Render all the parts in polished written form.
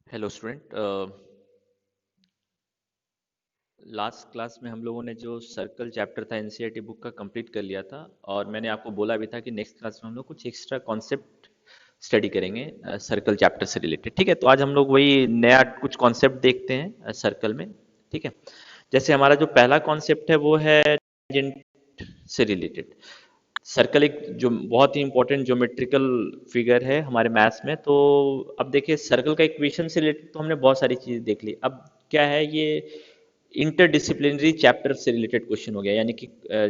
Hello student. Last class में हम लोगों ने जो सर्कल चैप्टर था एनसीईआरटी बुक का कंप्लीट कर लिया था। और मैंने आपको बोला भी था कि नेक्स्ट क्लास में हम लोग कुछ एक्स्ट्रा कॉन्सेप्ट स्टडी करेंगे सर्कल चैप्टर से रिलेटेड। ठीक है, तो आज हम लोग वही नया कुछ कॉन्सेप्ट देखते हैं सर्कल में। ठीक है, जैसे हमारा जो पहला कॉन्सेप्ट है वो है टेंजेंट से रिलेटेड। सर्कल एक जो बहुत ही इंपॉर्टेंट ज्योमेट्रिकल फिगर है हमारे मैथ्स में। तो अब देखिए, सर्कल का इक्वेशन से रिलेटेड तो हमने बहुत सारी चीज़ देख ली। अब क्या है, ये इंटरडिसिप्लिनरी चैप्टर से रिलेटेड क्वेश्चन हो गया, यानी कि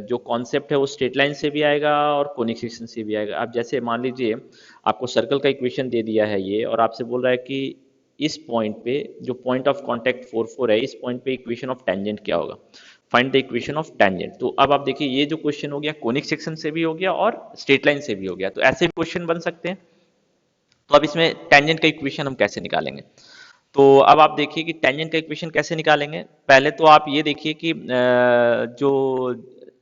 जो कॉन्सेप्ट है वो स्ट्रेट लाइन से भी आएगा और कोनिक सेक्शन से भी आएगा। अब जैसे मान लीजिए आपको सर्कल का इक्वेशन दे दिया है ये, और आपसे बोल रहा है कि इस पॉइंट पे जो पॉइंट ऑफ कांटेक्ट 4 4 है, इस पॉइंट पे इक्वेशन ऑफ टेंजेंट क्या होगा, find the equation of tangent. तो अब आप देखिए, ये जो क्वेश्चन हो गया कोनिक सेक्शन से भी हो गया और स्ट्रेट लाइन से भी हो गया, तो ऐसे भी क्वेश्चन बन सकते हैं। तो अब इसमें टेंजेंट का इक्वेशन हम कैसे निकालेंगे? तो अब आप देखिए कि टेंजेंट का इक्वेशन कैसे निकालेंगे। पहले तो आप ये देखिए कि जो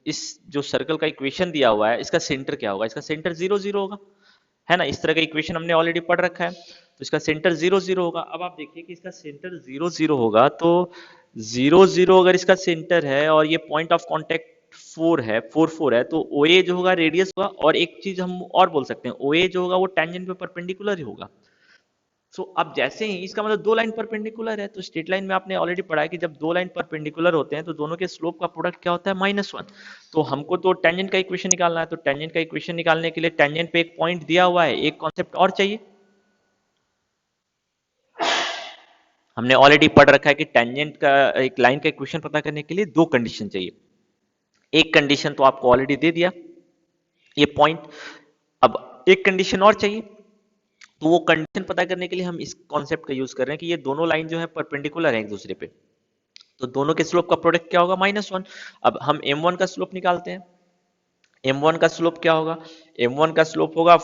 इस जो सर्कल का इक्वेशन दिया हुआ है, इसका सेंटर क्या होगा? इसका सेंटर 0 0 होगा, है ना। इस तरह का इक्वेशन हमने ऑलरेडी पढ़ रखा है, तो इसका सेंटर 0 0 होगा। अब आप देखिए कि इसका सेंटर 0 0 होगा, तो 0 0 अगर इसका सेंटर है और ये पॉइंट ऑफ कांटेक्ट 4 है, तो ओ ए जो होगा रेडियस होगा। और एक चीज हम और बोल सकते हैं, ओ ए जो होगा वो टेंजेंट पे परपेंडिकुलर ही होगा। सो अब जैसे ही इसका मतलब दो लाइन परपेंडिकुलर है, तो स्ट्रेट लाइन में आपने ऑलरेडी पढ़ा है कि जब दो लाइन परपेंडिकुलर होते हैं तो दोनों के स्लोप का प्रोडक्ट क्या होता है? -1। तो हमको तो टेंजेंट का इक्वेशन निकालना है, तो टेंजेंट का इक्वेशन निकालने के लिए टेंजेंट पे एक पॉइंट दिया हुआ है, एक कॉन्सेप्ट और चाहिए। हमने ऑलरेडी पढ़ रखा है कि टेंजेंट का एक लाइन का इक्वेशन पता करने के लिए दो कंडीशन चाहिए। एक कंडीशन तो आपको ऑलरेडी दे दिया, ये पॉइंट। अब एक कंडीशन और चाहिए, तो वो कंडीशन पता करने के लिए हम इस कॉन्सेप्ट का यूज कर रहे हैं कि ये दोनों लाइन जो है परपेंडिकुलर है एक दूसरे पे। तो दोनों के स्लोप का प्रोडक्ट क्या होगा? -1। अब हम m1 का स्लोप निकालते हैं। m1 का स्लोप क्या होगा? m1 का स्लोप होगा,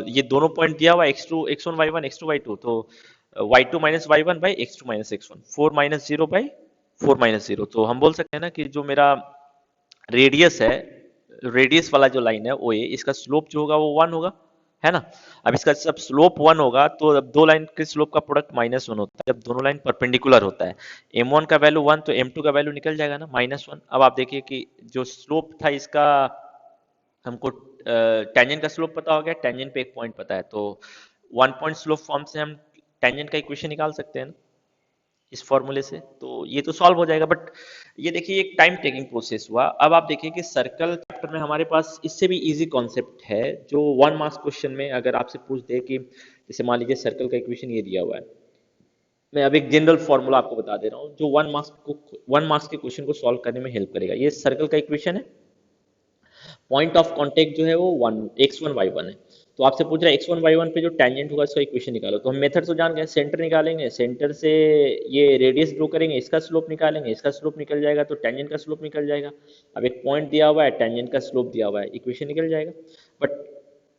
ये दोनों पॉइंट दिया हुआ x2 x1 y1 x2 y2, तो y2 minus y1 by x2 minus x1, 4 minus 0 by 4 minus 0। तो हम बोल सकते हैं ना कि जो मेरा रेडियस है, रेडियस वाला जो लाइन है ओ ए, इसका स्लोप जो होगा वो 1 होगा, है ना। अब इसका सब स्लोप 1 होगा, तो अब दो लाइन के स्लोप का प्रोडक्ट -1 होता है जब दोनों लाइन परपेंडिकुलर होता है। m1 का वैल्यू 1, तो m2 का वैल्यू निकल जाएगा ना, -1। अब आप देखिए कि जो स्लोप था इसका, हमको टेंजेंट का स्लोप पता हो गया, टेंजेंट पे एक पॉइंट पता है, तो वन पॉइंट स्लोप फॉर्म से हम टेंजेंट का इक्वेशन निकाल सकते हैं ना, इस फॉर्मूले से। तो ये तो सॉल्व हो जाएगा, बट ये देखिए एक टाइम टेकिंग प्रोसेस हुआ। अब आप देखिए कि सर्कल चैप्टर में हमारे पास इससे भी इजी कॉन्सेप्ट है, जो 1 मार्क्स क्वेश्चन में अगर आपसे पूछ दे कि जैसे मान लीजिए सर्कल का इक्वेशन ये दिया हुआ है, मैं अब एक जनरल फॉर्मूला आपको बता दे रहा हूँ जो 1 मार्क्स के क्वेश्चन को सॉल्व करने में हेल्प करेगा। ये सर्कल का इक्वेशन है, पॉइंट ऑफ कांटेक्ट जो है वो x1 y1 है। तो आपसे पूछ रहा है x1 y1 पे जो टेंजेंट होगा इसका इक्वेशन निकालो। तो हम मेथड तो जान गए, सेंटर निकालेंगे, सेंटर से ये रेडियस ड्रॉ करेंगे, इसका स्लोप निकालेंगे, इसका स्लोप निकल जाएगा तो टेंजेंट का स्लोप निकल जाएगा। अब एक पॉइंट दिया हुआ है, टेंजेंट का स्लोप दिया हुआ है, इक्वेशन निकल जाएगा। बट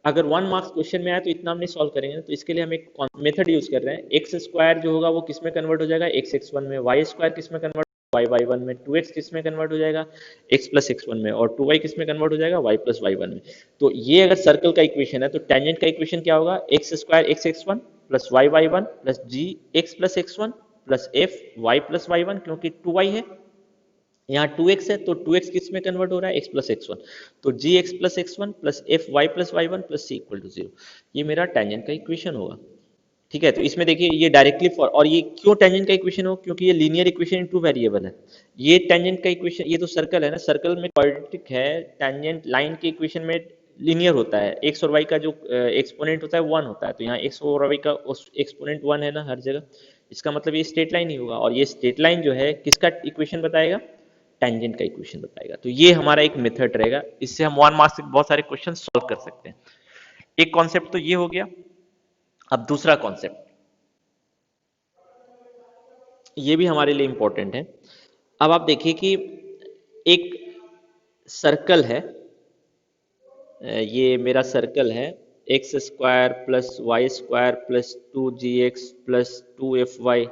अगर 1 मार्क्स क्वेश्चन में आया तो इतना हम नहीं सॉल्व करेंगे, तो इसके लिए हम एक मेथड यूज कर रहे हैं। एक्स स्क्वायर जो होगा वो किस में कन्वर्ट हो जाएगा? एक्स एक्स वन में। वाई स्क्वायर किस में कन्वर्ट? वाई वाई वन में। 2x किस में कन्वर्ट हो जाएगा? x प्लस एक्स वन में। और 2y किस में कन्वर्ट हो जाएगा? y प्लस वाई वन में। तो ये अगर सर्कल का इक्वेशन है, तो टेंजेंट का इक्वेशन क्या होगा? X square x x one plus y y one plus g x plus x one plus f y plus y one, क्योंकि 2y है, यहाँ 2x है, तो 2x किस में कन्वर्ट हो रहा है? x plus x one. तो g x plus x one plus f y plus y one plus c equal to 0। ये मेरा टेंजेंट का इक्वेशन होगा। ठीक है, तो इसमें देखिए ये डायरेक्टली फॉर, और ये क्यों टेंजेंट का इक्वेशन हो? क्योंकि ये linear equation in two variable है। ये टेंजेंट का इक्वेशन, ये तो सर्कल है ना, सर्कल में क्वाड्रेटिक है, टेंजेंट लाइन के इक्वेशन में लीनियर होता है। एक्स और वाई का जो एक्सपोनेंट होता है 1 होता है, तो यहाँ एक्स और वाई का एक्सपोनेंट 1 है ना हर जगह। इसका मतलब ये स्ट्रेट लाइन ही होगा, और ये स्ट्रेट लाइन जो है किसका इक्वेशन बताएगा? टेंजेंट का इक्वेशन बताएगा। तो ये हमारा एक मेथड रहेगा, इससे हम 1 मार्क्स से बहुत सारे क्वेश्चन सॉल्व कर सकते हैं। एक कॉन्सेप्ट तो ये हो गया। अब दूसरा कॉन्सेप्ट, ये भी हमारे लिए इंपॉर्टेंट है। अब आप देखिए कि एक सर्कल है, ये मेरा सर्कल है, x square plus y square plus 2gx plus 2fy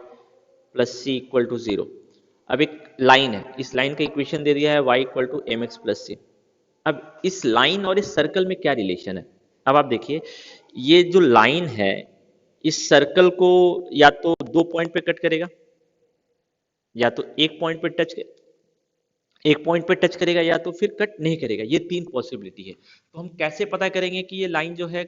plus c equal to 0। अब एक लाइन है, इस लाइन का इक्वेशन दे दिया है y equal to m x plus c. अब इस लाइन और इस सर्कल में क्या रिलेशन है? अब आप देखिए, ये जो लाइन है, इस सर्कल को या तो 2 पॉइंट पे कट करेगा, या तो एक पॉइंट पे टच करेगा, या तो फिर कट नहीं करेगा। ये 3 पॉसिबिलिटी है। तो हम कैसे पता करेंगे कि ये लाइन जो है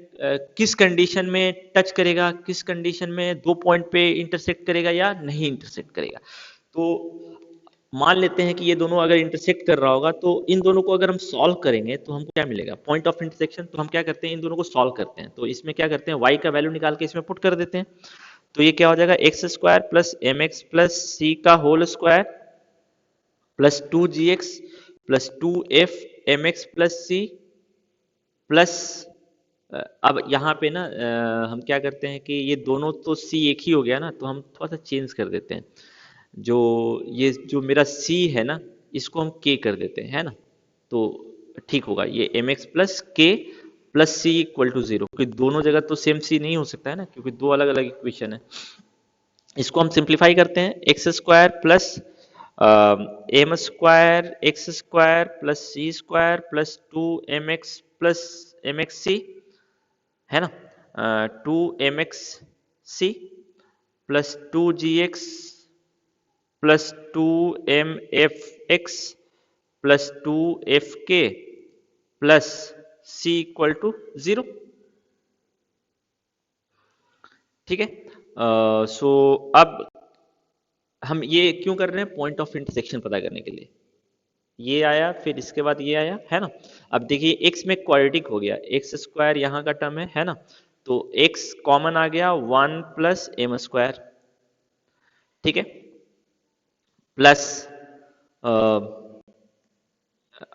किस कंडीशन में टच करेगा, किस कंडीशन में 2 पॉइंट पे इंटरसेक्ट करेगा या नहीं इंटरसेक्ट करेगा। तो मान लेते हैं कि ये दोनों अगर इंटरसेक्ट कर रहा होगा, तो इन दोनों को अगर हम सॉल्व करेंगे तो हमको क्या मिलेगा, पॉइंट ऑफ इंटरसेक्शन। तो हम क्या करते हैं, इन दोनों को सॉल्व करते हैं। तो इसमें क्या करते हैं, y का वैल्यू निकाल के इसमें पुट कर देते हैं। तो ये क्या हो जाएगा, x square plus m x plus c का whole square plus 2gx plus 2f mx plus c plus, अब यहाँ पे ना हम क्या करते हैं कि ये दोनों तो c एक ही हो गया ना, तो हम थोड़ा सा चेंज कर देते हैं। जो ये जो मेरा c है ना, इसको हम k कर देते हैं, है ना। तो ठीक होगा, ये mx plus k plus c equal to 0, क्योंकि दोनों जगह तो सेम c नहीं हो सकता है ना, क्योंकि दो अलग अलग इक्वेशन है। इसको हम सिंप्लीफाई करते हैं, x square plus m square x square plus c square plus 2mx plus m x c, है ना, 2mx c plus 2gx plus 2mfx plus 2fk plus c equal to 0। ठीक है। सो अब हम ये क्यों कर रहे हैं, पॉइंट ऑफ इंटरसेक्शन पता करने के लिए। ये आया, फिर इसके बाद ये आया, है ना। अब देखिए x में क्वाड्रेटिक हो गया, एक्स स्क्वायर यहाँ का टर्म है ना। तो x कॉमन आ गया 1 प्लस एम स्क्वायर, ठीक है, प्लस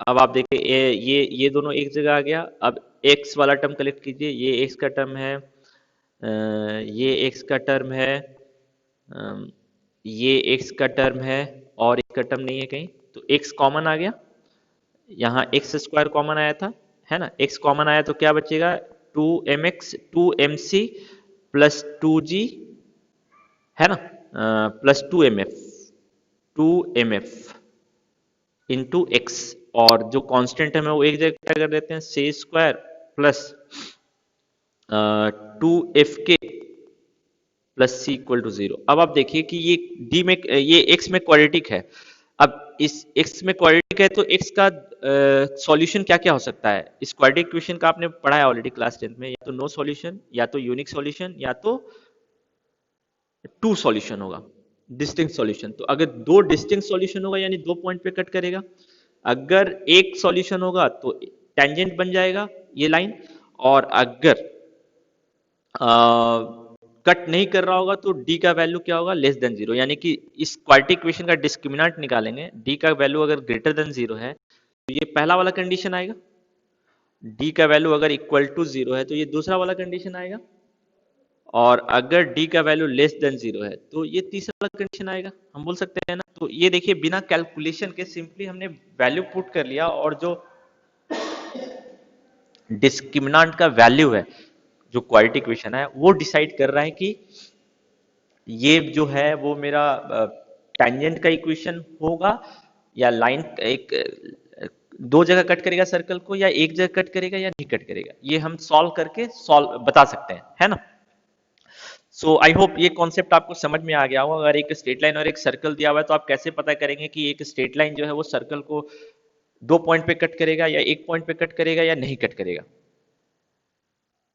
अब आप देखिए ये दोनों एक जगह आ गया। अब x वाला टर्म कलेक्ट कीजिए, ये x का टर्म है, ये x का टर्म है, अम, ये x का टर्म है, और एक का टर्म नहीं है कहीं, तो x कॉमन आ गया। यहाँ एक्स स्क्वायर कॉमन आया था, है ना, x कॉमन आया तो क्या बचेगा, 2mx 2mc प्लस 2g, है ना, प्लस 2mf इंटू एक्स। और जो कांस्टेंट है मैं वो एक जगह क्या कर देते हैं, c square plus 2fk plus c equal to 0। अब आप देखिए कि ये डी में, ये एक्स में क्वाड्रेटिक है। अब इस x में क्वाड्रेटिक है तो x का सॉल्यूशन क्या क्या हो सकता है, इस क्वाड्रेटिक इक्वेशन का आपने पढ़ा है ऑलरेडी क्लास 10 में, या तो नो सॉल्यूशन, या तो यूनिक सॉल्यूशन, या तो टू सॉल्यूशन होगा, डिस्टिंक्ट सॉल्यूशन। तो अगर दो डिस्टिंक्ट सॉल्यूशन होगा यानी 2 पॉइंट पे कट करेगा। अगर एक सॉल्यूशन होगा तो टेंजेंट बन जाएगा ये लाइन, और अगर कट नहीं कर रहा होगा तो d का वैल्यू क्या होगा, लेस देन 0। यानी कि इस क्वाड्रेटिक इक्वेशन का डिस्क्रिमिनेंट निकालेंगे, d का वैल्यू अगर ग्रेटर देन 0 है तो ये पहला वाला कंडीशन आएगा, d का वैल्यू अगर इक्वल टू 0 है तो ये दूसरा वाला कंडीशन आएगा, और अगर d का वैल्यू लेस देन 0 है तो ये तीसरा वाला कंडीशन आएगा। हम बोल सकते हैं ना। तो ये देखिए बिना कैलकुलेशन के सिंपली हमने वैल्यू पुट कर लिया, और जो डिस्क्रिमिनेंट का वैल्यू है, जो क्वाड्रेटिक इक्वेशन है, वो डिसाइड कर रहा है कि ये जो है वो मेरा टेंजेंट का इक्वेशन होगा, या लाइन एक दो जगह कट करेगा सर्कल को, या एक जगह कट करेगा या नहीं कट करेगा। ये हम सॉल्व करके सॉल्व बता सकते हैं, है ना। सो आई होप ये कॉन्सेप्ट आपको समझ में आ गया होगा। अगर एक स्ट्रेट लाइन और एक सर्कल दिया हुआ है तो आप कैसे पता करेंगे कि एक स्ट्रेट लाइन जो है वो सर्कल को 2 पॉइंट पे कट करेगा या 1 पॉइंट पे कट करेगा या नहीं कट करेगा।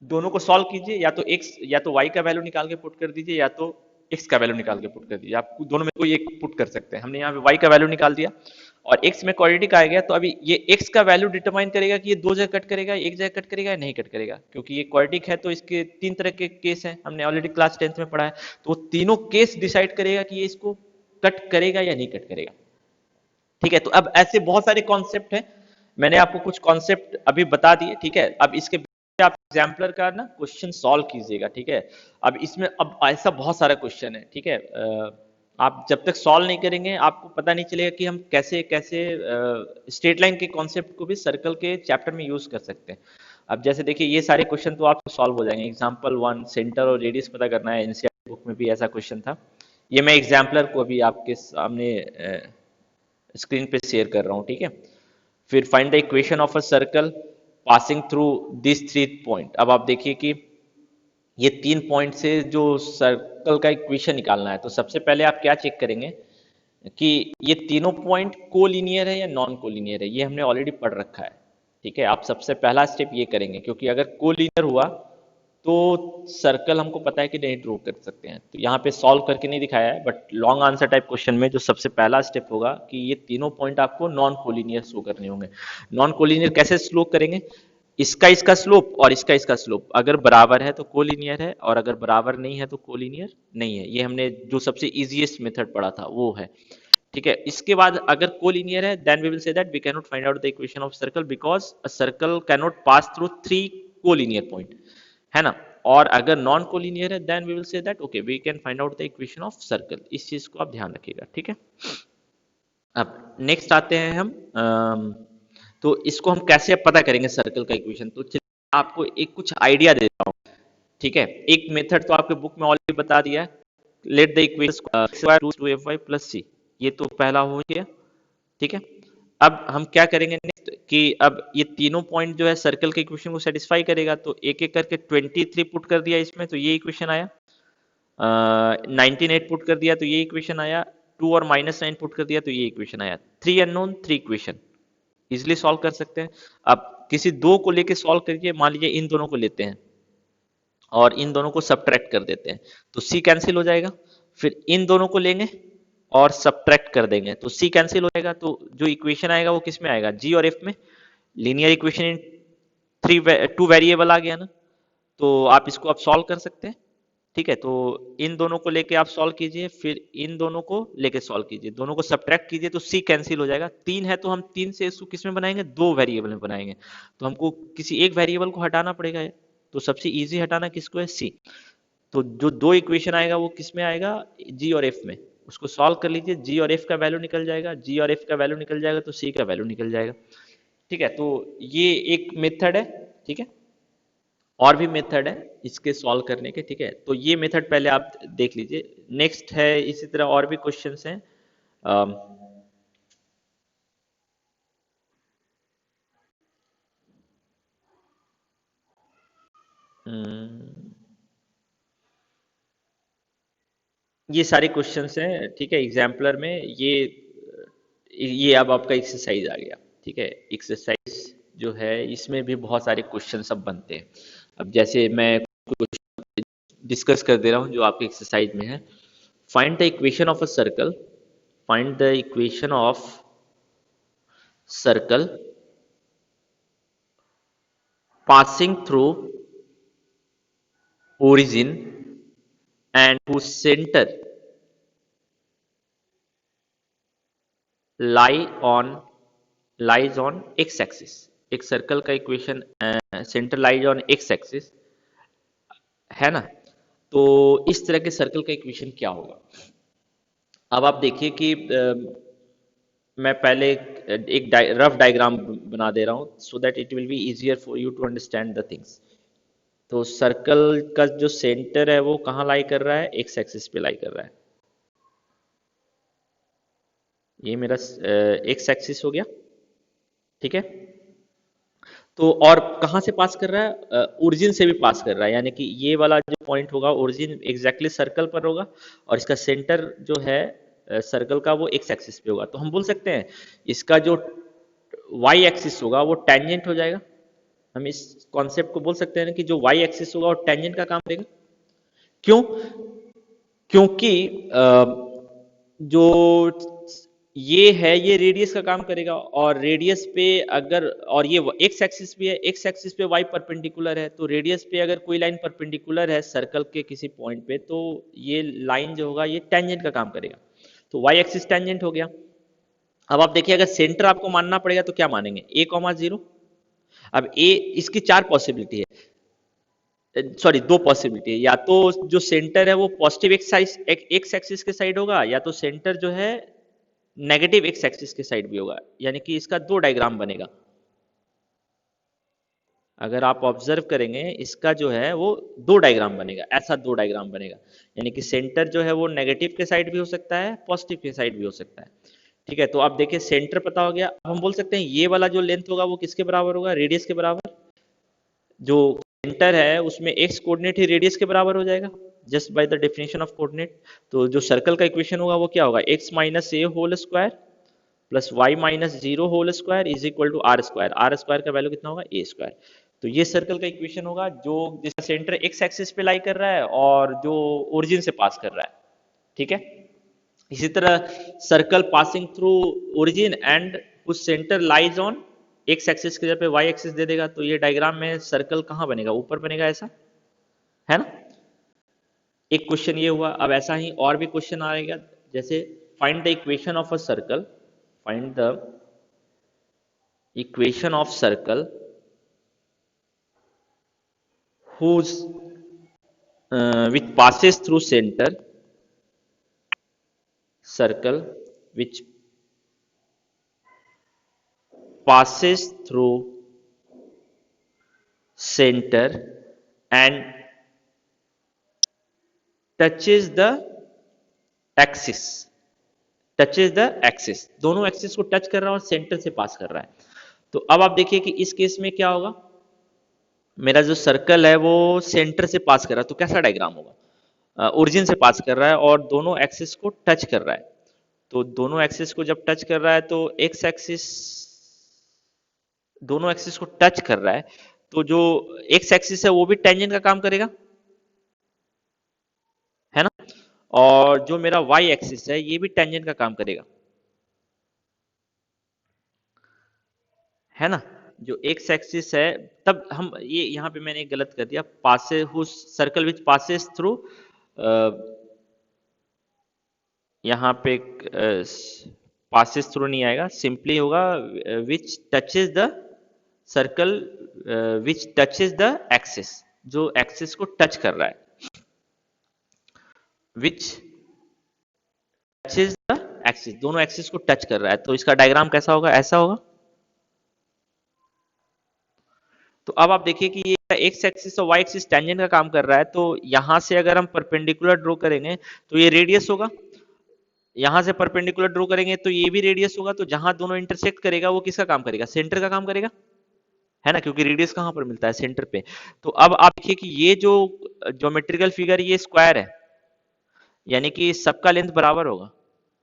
दोनों को सॉल्व कीजिए, या तो x या तो y का वैल्यू निकाल के पुट कर दीजिए, या तो x का वैल्यू निकाल के पुट कर दीजिए। आप दोनों में कोई एक पुट कर सकते हैं। हमने यहाँ पे y का वैल्यू निकाल दिया और x में क्वाड्रेटिक आ गया, तो अभी ये x का वैल्यू डिटरमाइन करेगा कि ये दो जगह कट करेगा, एक जगह कट करेगा या नहीं कट करेगा। क्योंकि ये क्वाड्रेटिक है तो इसके 3 तरह के केस हैं, हमने ऑलरेडी क्लास 10th में पढ़ा है। तो तीनों केस डिसाइड करेगा कि ये इसको कट करेगा या नहीं कट करेगा। ठीक है। तो अब ऐसे बहुत सारे कॉन्सेप्ट हैं, मैंने आपको कुछ कॉन्सेप्ट अभी बता दिए। ठीक है। अब इसके आप एग्जाम्पलर का ना क्वेश्चन सॉल्व कीजिएगा। ठीक है। अब इसमें अब ऐसा बहुत सारा क्वेश्चन है। ठीक है। आप जब तक सॉल्व नहीं करेंगे आपको पता नहीं चलेगा कि हम कैसे कैसे स्ट्रेट लाइन के कॉन्सेप्ट को भी सर्कल के चैप्टर में यूज कर सकते हैं। अब जैसे देखिए ये सारे क्वेश्चन तो आपको सॉल्व हो जाएंगे। एग्जाम्पल 1 सेंटर और रेडियस पता करना है, एनसीईआरटी बुक में भी ऐसा क्वेश्चन था। ये मैं एग्जाम्पलर को अभी आपके सामने स्क्रीन पे शेयर कर रहा हूँ। ठीक है। फिर find the equation of a circle passing through this 3 point. अब आप देखिए कि ये 3 पॉइंट से जो सर्कल का इक्वेशन निकालना है, तो सबसे पहले आप क्या चेक करेंगे कि ये तीनों पॉइंट कोलिनियर है या नॉन कोलिनियर है। ये हमने ऑलरेडी पढ़ रखा है, ठीक है। आप सबसे पहला स्टेप ये करेंगे, क्योंकि अगर कोलिनियर हुआ तो सर्कल हमको पता है कि नहीं ड्रॉ कर सकते हैं। तो यहाँ पे सॉल्व करके नहीं दिखाया है, but long answer type question में जो सबसे पहला स्टेप होगा कि ये तीनों पॉइंट आपको नॉन कोलिनियर शो करने होंगे। नॉन कोलिनियर कैसे शो करेंगे? इसका स्लोप और इसका स्लोप अगर बराबर है तो कोलिनियर है, और अगर बराबर नहीं है तो कोलिनियर नहीं है। ये हमने जो सबसे इजीएस्ट मेथड पढ़ा था वो है, ठीक है। इसके बाद अगर कोलिनियर है, then we will say that we can not find out the equation of circle because a circle can not pass through 3 collinear point, है ना। और अगर नॉन कोलिनियर है, then we will say that okay we can find out the equation of circle. इस चीज को आप ध्यान रखिएगा, ठीक है। अब नेक्स्ट आते हैं हम तो इसको हम कैसे अब पता करेंगे सर्कल का इक्वेशन। तो चलिए आपको एक कुछ आइडिया देता हूँ, ठीक है। एक मेथड तो आपके बुक में ऑलरेडी बता दिया है, let the equation 2fy plus c, ये तो पहला हो गया, ठीक है। अब हम क्या करेंगे नेक्स्ट कि अब ये तीनों पॉइंट जो है सर्कल के इक्वेशन को सेटिस्फाई करेगा, तो एक एक करके 23 पुट कर दिया इसमें, तो ये इक्वेशन आया। 19 पुट कर दिया तो ये इक्वेशन आया। 2 और -9 पुट कर दिया तो ये इक्वेशन आया। 3 अननोन 3 इक्वेशन इजिली सॉल्व कर सकते हैं। अब किसी दो को लेके सॉल्व करिए, मान लीजिए इन दोनों को लेते हैं और इन दोनों को सब्ट्रैक्ट कर देते हैं, तो सी कैंसिल हो जाएगा। फिर इन दोनों को लेंगे और सब्ट्रैक्ट कर देंगे तो सी कैंसिल हो जाएगा। तो जो इक्वेशन आएगा वो किस में आएगा? जी और एफ में। लीनियर इक्वेशन इन 2 वेरिएबल आ गया ना, तो आप इसको अब सॉल्व कर सकते हैं, ठीक है। तो इन दोनों को लेके आप सॉल्व कीजिए, फिर इन दोनों को लेके सॉल्व कीजिए, दोनों को सब्ट्रैक्ट कीजिए तो सी कैंसिल हो जाएगा। 3 है तो हम 3 से इसको किस में बनाएंगे? 2 वेरिएबल में बनाएंगे, तो हमको किसी एक वेरिएबल को हटाना पड़ेगा। तो सबसे इजी हटाना किसको है? सी। तो जो दो इक्वेशन आएगा वो किस में आएगा? जी और एफ में। उसको सॉल्व कर लीजिए, जी और एफ का वैल्यू निकल जाएगा, जी और एफ का वैल्यू निकल जाएगा तो सी का वैल्यू निकल जाएगा, ठीक है। तो ये एक मेथड है, ठीक है। और भी मेथड है इसके सॉल्व करने के, ठीक है। तो ये मेथड पहले आप देख लीजिए। नेक्स्ट है इसी तरह और भी क्वेश्चंस हैं। अम, हम्म, ये सारे क्वेश्चंस हैं, ठीक है। एग्जाम्पलर में ये अब आपका एक्सरसाइज आ गया, ठीक है। एक्सरसाइज जो है इसमें भी बहुत सारे क्वेश्चन सब बनते हैं। अब जैसे मैं कुछ डिस्कस कर दे रहा हूँ जो आपके एक्सरसाइज में है। Find the equation of a circle, find the equation of circle passing through origin and whose center lie on lies on x axis। एक सर्कल का equation centre lies on x axis, है ना। तो इस तरह के सर्कल का equation क्या होगा? अब आप देखिए कि मैं पहले एक रफ डायग्राम बना दे रहा हूं so that it will be easier for you to understand the things. तो सर्कल का जो सेंटर है वो कहाँ लाई कर रहा है? एक्स एक्सिस पे लाई कर रहा है। ये मेरा एक्स एक्सिस हो गया, ठीक है। तो और कहाँ से पास कर रहा है? ओरिजिन से भी पास कर रहा है, यानी कि ये वाला जो पॉइंट होगा ओरिजिन एग्जैक्टली सर्कल पर होगा, और इसका सेंटर जो है सर्कल का वो एक्स एक्सिस पे होगा। तो हम बोल सकते हैं इसका जो वाई एक्सिस होगा वो टेंजेंट हो जाएगा। हम इस कॉन्सेप्ट को बोल सकते हैं कि जो वाई एक्सिस होगा वो टेंजेंट का काम करेगा। क्यों? क्योंकि जो ये है ये रेडियस का काम करेगा, और रेडियस पे अगर, और ये एक्स एक्सिस भी है, एक्स एक्सिस पे वाई परपेंडिकुलर है, तो रेडियस पे अगर कोई लाइन परपेंडिकुलर है सर्कल के किसी पॉइंट पे, तो ये लाइन जो होगा ये टेंजेंट का काम करेगा। तो वाई एक्सिस टेंजेंट हो गया। अब आप देखिए अगर सेंटर आपको मानना पड़ेगा तो क्या मानेंगे? ए कॉमा जीरो। अब ए, इसकी 4 पॉसिबिलिटी है, सॉरी 2 पॉसिबिलिटी है। या तो जो सेंटर है वो पॉजिटिव एक्स एक्सिस के साइड होगा, या तो सेंटर जो है नेगेटिव एक्स एक्सिस के साइड भी होगा, यानी कि इसका 2 डायग्राम बनेगा। अगर आप ऑब्जर्व करेंगे इसका जो है वो 2 डायग्राम बनेगा, ऐसा 2 डायग्राम बनेगा, यानी कि सेंटर जो है वो नेगेटिव के साइड भी हो सकता है, पॉजिटिव के साइड भी हो सकता है, ठीक है। तो आप देखिए सेंटर पता हो गया। अब हम बोल सकते हैं ये वाला जो लेंथ होगा वो किसके बराबर होगा? रेडियस के बराबर। जो सेंटर है उसमें एक्स कोऑर्डिनेट ही रेडियस के बराबर हो जाएगा, just by the definition of coordinate. तो जो सर्कल का इक्वेशन होगा वो क्या होगा, x minus a whole square plus y minus zero whole square is equal to r square. R square का वैल्यू कितना होगा, ए स्क्वायर। तो ये सर्कल का इक्वेशन होगा जो जिसका सेंटर एक्स एक्सिस पे लाई कर रहा है और जो ओरिजिन से पास कर रहा है। ठीक है, इसी तरह circle passing through origin and उस centre lies on x axis के जगह पे वाई एक्सिस दे देगा, तो ये डायग्राम में सर्कल कहाँ बनेगा, ऊपर बनेगा, ऐसा है ना। एक क्वेश्चन ये हुआ। अब ऐसा ही और भी क्वेश्चन आएगा, जैसे find the equation of a circle, find the equation of circle whose which passes through center, circle which passes through center and touches the axis, touches the axis, दोनों एक्सिस को टच कर रहा है और centre से पास कर रहा है। तो अब आप देखिए कि इस केस में क्या होगा, मेरा जो सर्कल है वो सेंटर से पास कर रहा है, तो कैसा डायग्राम होगा, ओरिजिन से पास कर रहा है और दोनों एक्सिस को टच कर रहा है। तो दोनों एक्सिस को जब टच कर रहा है तो एक्स एक्सिस, दोनों एक्सिस को टच कर रहा है, तो जो एक्स एक्सिस है वो भी टेंजेंट का काम करेगा, है ना। और जो मेरा वाई एक्सिस है ये भी टेंजेंट का काम करेगा, है ना। जो एक्स एक्सिस है, तब हम ये यहाँ पे मैंने एक गलत कर दिया, पासे who circle which passes through, यहाँ पे पासेस थ्रू नहीं आएगा, सिंपली होगा विच touches the circle which touches the axis, जो एक्सिस को टच कर रहा है, विच टचेस द एक्सिस, दोनों एक्सिस को टच कर रहा है। तो इसका डायग्राम कैसा होगा, ऐसा होगा। तो अब आप देखिए कि ये एक्स एक्सिस और वाई एक्सिस टेंजेंट का काम कर रहा है, तो यहां से अगर हम परपेंडिकुलर ड्रॉ करेंगे तो ये रेडियस होगा, यहां से परपेंडिकुलर ड्रॉ करेंगे तो ये भी रेडियस होगा, तो जहां दोनों इंटरसेक्ट करेगा वो किसका काम करेगा, सेंटर का काम करेगा, है ना, क्योंकि रेडियस कहां पर मिलता है, सेंटर पे। तो अब आप देखिए कि ये जो ज्योमेट्रिकल फिगर ये स्क्वायर है, यानी कि सबका लेंथ बराबर होगा।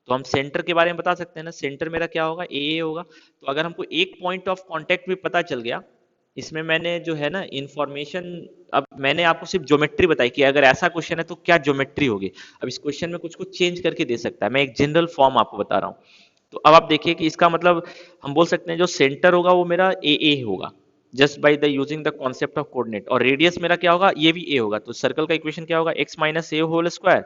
तो हम सेंटर के बारे में बता सकते हैं ना, सेंटर मेरा क्या होगा, ए होगा। तो अगर हमको एक पॉइंट ऑफ कांटेक्ट भी पता चल गया, इसमें मैंने जो है ना इंफॉर्मेशन, अब मैंने आपको सिर्फ ज्योमेट्री बताई कि अगर ऐसा क्वेश्चन है तो क्या ज्योमेट्री होगी। अब इस क्वेश्चन में कुछ कुछ चेंज करके दे सकता है, मैं एक जनरल फॉर्म आपको बता रहा हूँ। तो अब आप देखिए कि इसका मतलब हम बोल सकते हैं जो सेंटर होगा वो मेरा ए होगा, just by the using the concept of coordinate, और रेडियस मेरा क्या होगा, ये भी ए होगा। तो सर्कल का इक्वेशन क्या होगा, x minus a whole square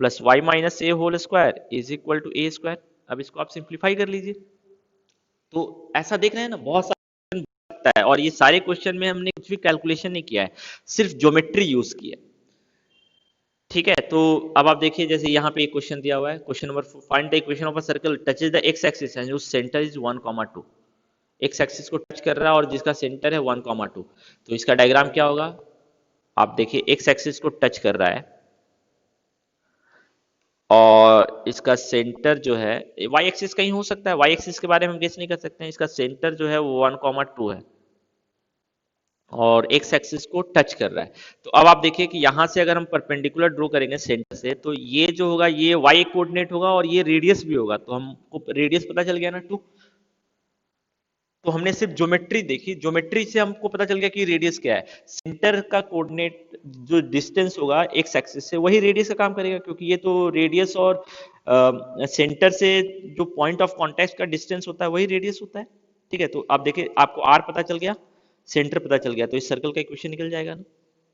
plus y minus a whole square is equal to a square. अब इसको आप सिंप्लीफाई कर लीजिए। तो ऐसा देख रहे हैं ना, बहुत सारा लगता है, और ये सारे क्वेश्चन में हमने कुछ भी कैलकुलेशन नहीं किया है, सिर्फ ज्योमेट्री यूज की है। ठीक है, तो अब आप देखिए जैसे यहाँ पे एक क्वेश्चन दिया हुआ है, question number, find the equation of a circle touches the x axis and whose centre is 1,2। X axis को टच कर रहा है और जिसका सेंटर है 1,2। तो इसका डायग्राम क्या होगा, आप देखिए एक्स एक्सिस को टच कर रहा है और इसका सेंटर जो है, वाई एक्सिस कहीं हो सकता है, वाई एक्सिस के बारे में हम गेस नहीं कर सकते हैं। इसका सेंटर जो है वो 1,2 है और एक्स एक्सिस को टच कर रहा है। तो अब आप देखिए कि यहां से अगर हम परपेंडिकुलर ड्रॉ करेंगे सेंटर से, तो ये जो होगा ये वाई कोऑर्डिनेट होगा और ये रेडियस भी होगा, तो हमको रेडियस पता चल गया ना, 2। तो हमने सिर्फ ज्योमेट्री देखी, ज्योमेट्री से हमको पता चल गया कि रेडियस क्या है। सेंटर का कोऑर्डिनेट जो डिस्टेंस होगा एक्स एक्सिस से, वही रेडियस का काम करेगा, क्योंकि ये तो रेडियस और सेंटर से जो पॉइंट ऑफ कांटेक्ट का डिस्टेंस होता है वही रेडियस होता है। ठीक है, तो आप देखिए आपको आर पता चल गया, सेंटर पता चल गया, तो इस सर्कल का इक्वेशन निकल जाएगा ना।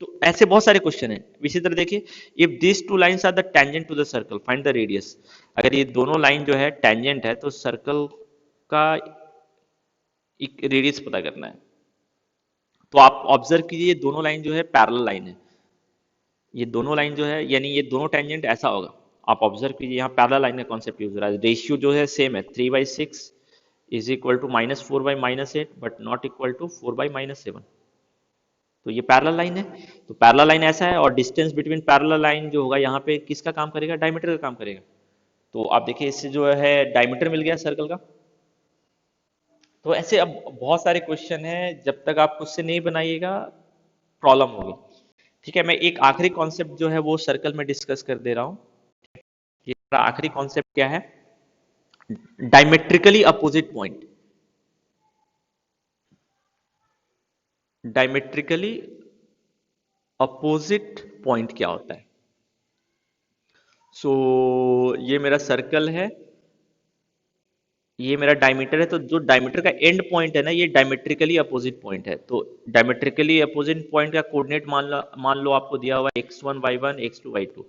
तो ऐसे बहुत सारे क्वेश्चन हैं। इसी तरह देखिए, if this two lines are the tangent to the circle find the radius. अगर ये दोनों लाइन जो है टेंजेंट है तो सर्कल का एक रेडियस पता करना है। तो आप ऑब्जर्व कीजिए, ये दोनों लाइन जो है पैरेलल लाइन है, ये दोनों लाइन जो है यानी ये दोनों टेंजेंट ऐसा होगा। आप ऑब्जर्व कीजिए, यहाँ पैरेलल लाइन का कॉन्सेप्ट यूज हो रहा है। रेशियो जो है सेम है, 3/6 is equal to -4/-8 but not equal to 4/-7। तो ये पैरेलल लाइन है, तो पैरेलल लाइन ऐसा है, और डिस्टेंस बिटवीन पैरेलल लाइन जो होगा यहाँ पे किसका काम करेगा, डायमीटर का काम करेगा। तो आप देखिए इससे जो है डायमीटर मिल गया सर्कल का। तो ऐसे अब बहुत सारे क्वेश्चन हैं, जब तक आप खुद से नहीं बनाइएगा प्रॉब्लम होगी। ठीक है, मैं एक आखिरी कॉन्सेप्ट जो है वो सर्कल में डिस्कस कर दे रहा हूं। ये हमारा आखिरी कॉन्सेप्ट क्या है? Diametrically opposite point. Diametrically opposite point क्या होता है? सो ये मेरा सर्कल है, ये मेरा डायमीटर है, तो जो डायमीटर का एंड पॉइंट है ना, ये डायमेट्रिकली अपोजिट पॉइंट है। तो डायमेट्रिकली अपोजिट पॉइंट का कोऑर्डिनेट मान लो आपको दिया हुआ है x1 y1 x2 y2,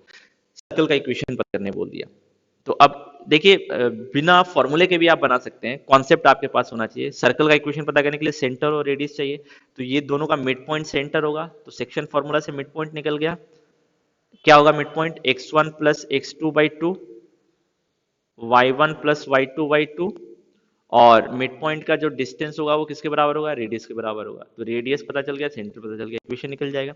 circle का इक्वेशन पता करने बोल दिया। तो अब देखिए, बिना फॉर्मूले के भी आप बना सकते हैं, कॉन्सेप्ट आपके पास होना चाहिए। सर्कल का इक्वेशन पता करने के लिए सेंटर और रेडियस चाहिए, तो ये दोनों का मिड पॉइंट सेंटर होगा, तो सेक्शन फॉर्मूला से मिड पॉइंट निकल गया। क्या होगा mid point? x1 plus x two by two, y1 plus y2 by two, और मिड पॉइंट का जो डिस्टेंस होगा वो किसके बराबर होगा? रेडियस के बराबर होगा। तो रेडियस पता चल गया, सेंटर पता चल गया, इक्वेशन निकल जाएगा।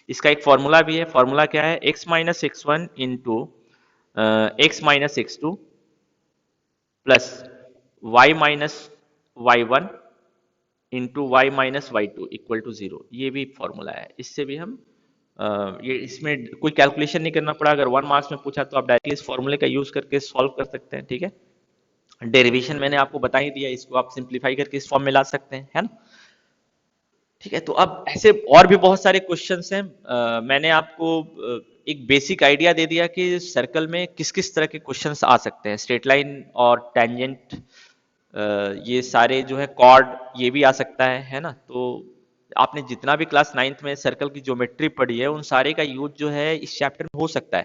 इसका एक फॉर्मूला भी है, फॉर्मूला क्या है? x minus x one into x minus x two plus y minus y one into y minus y two equal to zero. ये भी फॉर्मूला है, इससे भी हम ये इसमें कोई कैलकुलेशन नहीं करना पड़ा। अगर 1 मार्क्स में पूछा तो आप डायरेक्टली इस फॉर्मूले का यूज करके सॉल्व कर सकते हैं। ठीक है, डेरिवेशन मैंने आपको बता ही दिया, इसको आप सिंप्लीफाई करके इस फॉर्म में ला सकते हैं, है ना? ठीक है, तो अब ऐसे और भी बहुत सारे क्वेश्चंस हैं। मैंने आपको एक बेसिक आइडिया दे दिया कि सर्कल में किस किस तरह के क्वेश्चंस आ सकते हैं। स्ट्रेट लाइन और टेंजेंट, ये सारे जो है, कॉर्ड, ये भी आ सकता है ना? तो आपने जितना भी क्लास 9th में सर्कल की ज्योमेट्री पढ़ी है, उन सारे का यूज जो है इस चैप्टर में हो सकता है।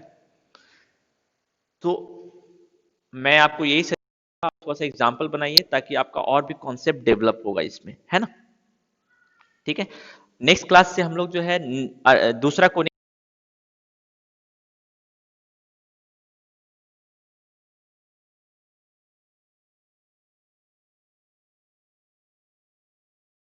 तो मैं आपको यही सजेस्ट, आप थोड़ा सा एग्जाम्पल बनाइए ताकि आपका और भी कॉन्सेप्ट डेवलप होगा इसमें, है ना? ठीक है, नेक्स्ट क्लास से हम लोग जो है दूसरा